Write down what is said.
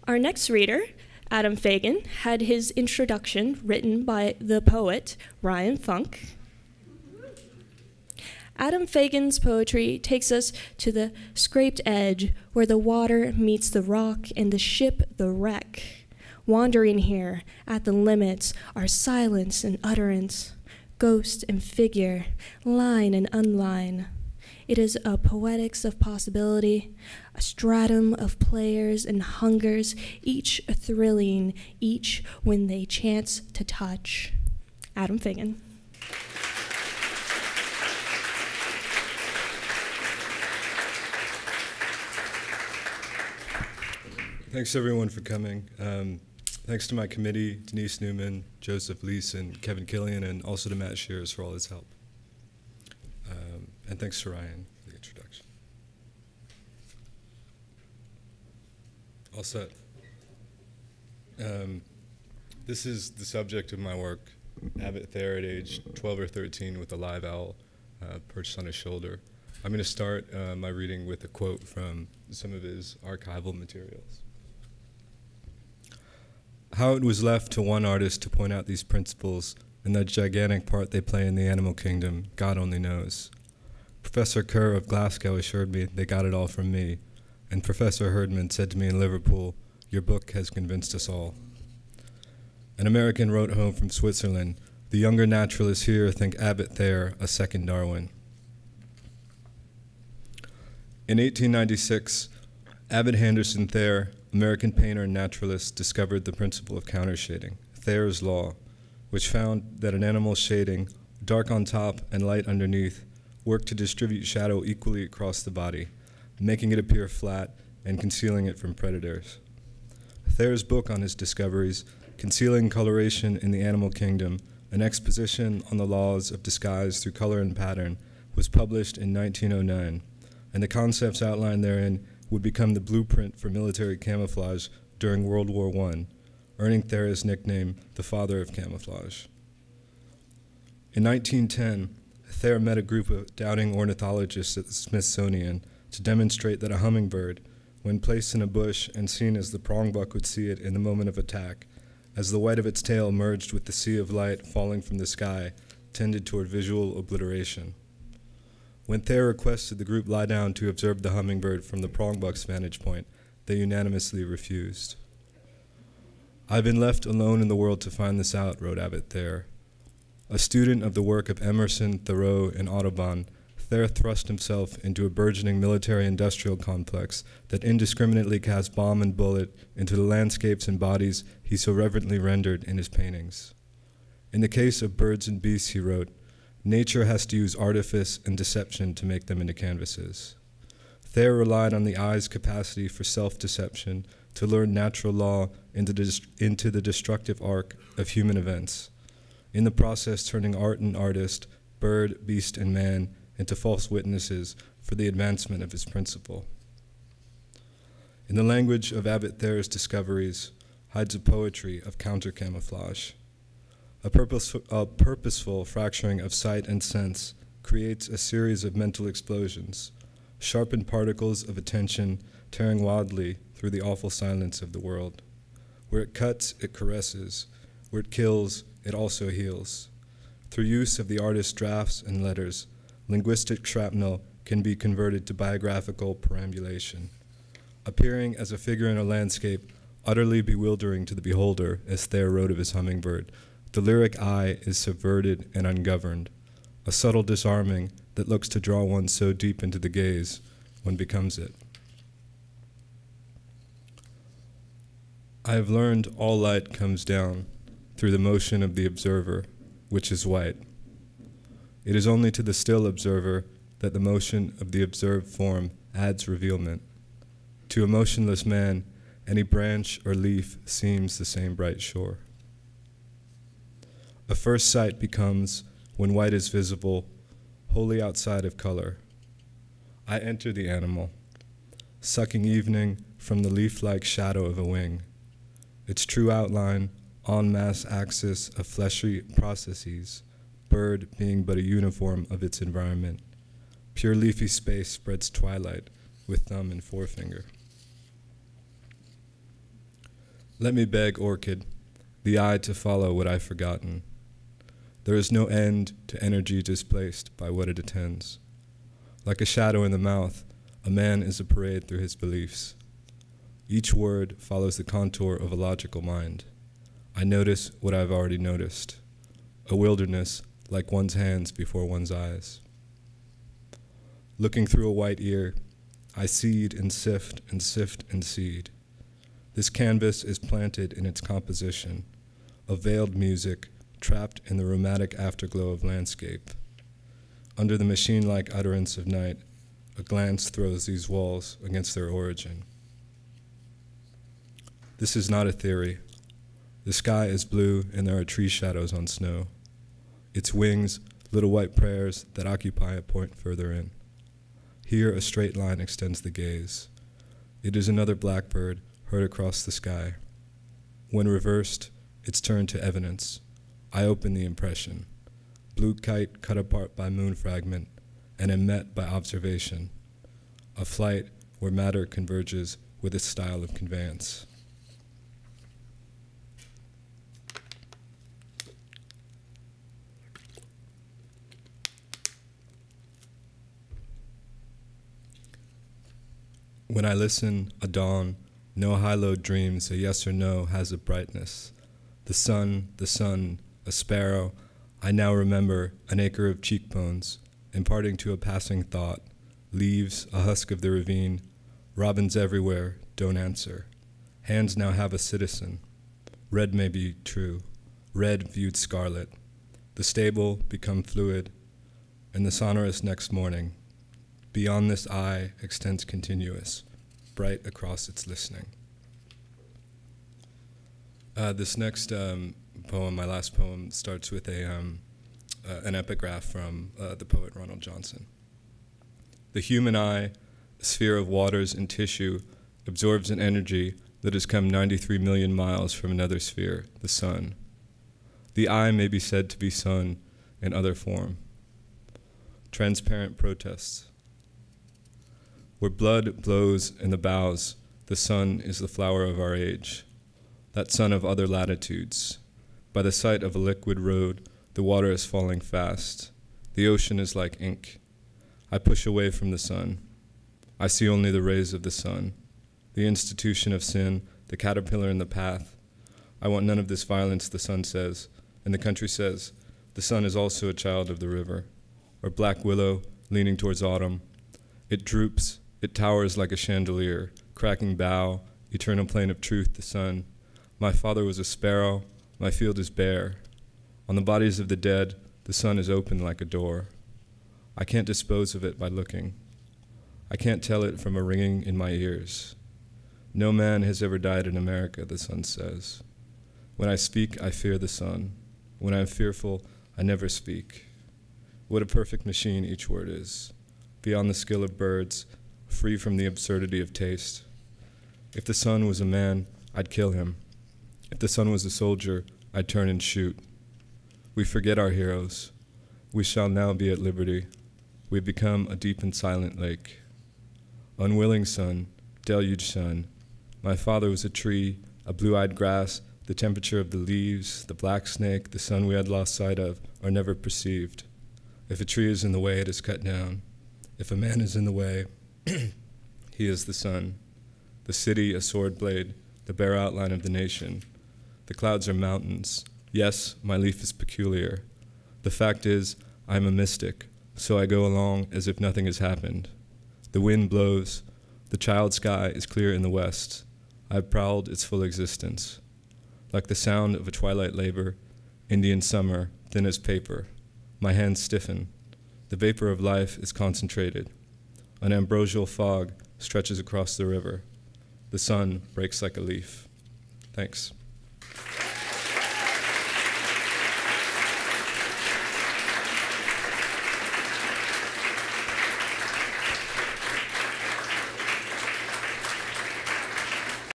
Our next reader, Adam Fagin, had his introduction written by the poet Ryan Funk. Adam Fagin's poetry takes us to the scraped edge where the water meets the rock and the ship the wreck. Wandering here at the limits are silence and utterance, ghost and figure, line and unline. It is a poetics of possibility, a stratum of players and hungers, each thrilling, each when they chance to touch. Adam Fagin. Thanks everyone for coming. Thanks to my committee, Denise Newman, Joseph Leese, and Kevin Killian, and also to Matt Shears for all his help. And thanks to Ryan for the introduction. All set. This is the subject of my work, Abbot Thayer at age 12 or 13 with a live owl perched on his shoulder. I'm going to start my reading with a quote from some of his archival materials. How it was left to one artist to point out these principles and the gigantic part they play in the animal kingdom, God only knows. Professor Kerr of Glasgow assured me they got it all from me, and Professor Herdman said to me in Liverpool, your book has convinced us all. An American wrote home from Switzerland, the younger naturalists here think Abbot Thayer a second Darwin. In 1896, Abbot Henderson Thayer, American painter and naturalist, discovered the principle of countershading, Thayer's law, which found that an animal's shading, dark on top and light underneath, worked to distribute shadow equally across the body, making it appear flat and concealing it from predators. Thayer's book on his discoveries, Concealing Coloration in the Animal Kingdom, an exposition on the laws of disguise through color and pattern, was published in 1909, and the concepts outlined therein would become the blueprint for military camouflage during World War I, earning Thayer's nickname, the father of camouflage. In 1910, Thayer met a group of doubting ornithologists at the Smithsonian to demonstrate that a hummingbird, when placed in a bush and seen as the prongbuck would see it in the moment of attack, as the white of its tail merged with the sea of light falling from the sky, tended toward visual obliteration. When Thayer requested the group lie down to observe the hummingbird from the prongbuck's vantage point, they unanimously refused. I've been left alone in the world to find this out, wrote Abbot Thayer. A student of the work of Emerson, Thoreau, and Audubon, Thayer thrust himself into a burgeoning military-industrial complex that indiscriminately cast bomb and bullet into the landscapes and bodies he so reverently rendered in his paintings. In the case of birds and beasts, he wrote, nature has to use artifice and deception to make them into canvases. Thayer relied on the eye's capacity for self-deception to learn natural law into the destructive arc of human events, in the process turning art and artist, bird, beast, and man into false witnesses for the advancement of his principle. In the language of Abbot Thayer's discoveries hides a poetry of counter-camouflage. A purposeful fracturing of sight and sense creates a series of mental explosions, sharpened particles of attention tearing wildly through the awful silence of the world. Where it cuts, it caresses. Where it kills, it also heals. Through use of the artist's drafts and letters, linguistic shrapnel can be converted to biographical perambulation, appearing as a figure in a landscape utterly bewildering to the beholder, as Thayer wrote of his hummingbird. The lyric eye is subverted and ungoverned, a subtle disarming that looks to draw one so deep into the gaze, one becomes it. I have learned all light comes down through the motion of the observer, which is white. It is only to the still observer that the motion of the observed form adds revealment. To a motionless man, any branch or leaf seems the same bright shore. A first sight becomes, when white is visible, wholly outside of color. I enter the animal, sucking evening from the leaf-like shadow of a wing, its true outline, en masse axis of fleshy processes, bird being but a uniform of its environment. Pure leafy space spreads twilight with thumb and forefinger. Let me beg, orchid, the eye to follow what I've forgotten. There is no end to energy displaced by what it attends. Like a shadow in the mouth, a man is a parade through his beliefs. Each word follows the contour of a logical mind. I notice what I've already noticed, a wilderness like one's hands before one's eyes. Looking through a white ear, I seed and sift and sift and seed. This canvas is planted in its composition, a veiled music trapped in the rheumatic afterglow of landscape. Under the machine-like utterance of night, a glance throws these walls against their origin. This is not a theory. The sky is blue and there are tree shadows on snow. Its wings, little white prayers that occupy a point further in. Here a straight line extends the gaze. It is another blackbird heard across the sky. When reversed, it's turned to evidence. I open the impression. Blue kite cut apart by moon fragment and am met by observation. A flight where matter converges with its style of conveyance. When I listen, a dawn, no high-low dreams, a yes or no has a brightness. The sun, a sparrow, I now remember an acre of cheekbones, imparting to a passing thought, leaves, a husk of the ravine, robins everywhere, don't answer. Hands now have a citizen. Red may be true, red viewed scarlet. The stable become fluid, and the sonorous next morning. Beyond this eye extends continuous, bright across its listening. This next poem, my last poem, starts with an epigraph from the poet Ronald Johnson. The human eye, a sphere of waters and tissue, absorbs an energy that has come 93 million miles from another sphere, the sun. The eye may be said to be sun in other form. Transparent protests. Where blood blows in the boughs, the sun is the flower of our age, that sun of other latitudes. By the site of a liquid road, the water is falling fast. The ocean is like ink. I push away from the sun. I see only the rays of the sun, the institution of sin, the caterpillar in the path. I want none of this violence, the sun says, and the country says, the sun is also a child of the river, or black willow leaning towards autumn. It droops. It towers like a chandelier, cracking bough, eternal plain of truth, the sun. My father was a sparrow, my field is bare. On the bodies of the dead, the sun is open like a door. I can't dispose of it by looking. I can't tell it from a ringing in my ears. No man has ever died in America, the sun says. When I speak, I fear the sun. When I am fearful, I never speak. What a perfect machine each word is, beyond the skill of birds, free from the absurdity of taste. If the sun was a man, I'd kill him. If the sun was a soldier, I'd turn and shoot. We forget our heroes. We shall now be at liberty. We become a deep and silent lake. Unwilling sun, deluge sun. My father was a tree, a blue-eyed grass, the temperature of the leaves, the black snake, the sun we had lost sight of, are never perceived. If a tree is in the way, it is cut down. If a man is in the way, he is the sun. The city, a sword blade, the bare outline of the nation. The clouds are mountains. Yes, my leaf is peculiar. The fact is, I am a mystic, so I go along as if nothing has happened. The wind blows. The child sky is clear in the west. I have prowled its full existence. Like the sound of a twilight labor, Indian summer, thin as paper. My hands stiffen. The vapor of life is concentrated. An ambrosial fog stretches across the river. The sun breaks like a leaf. Thanks.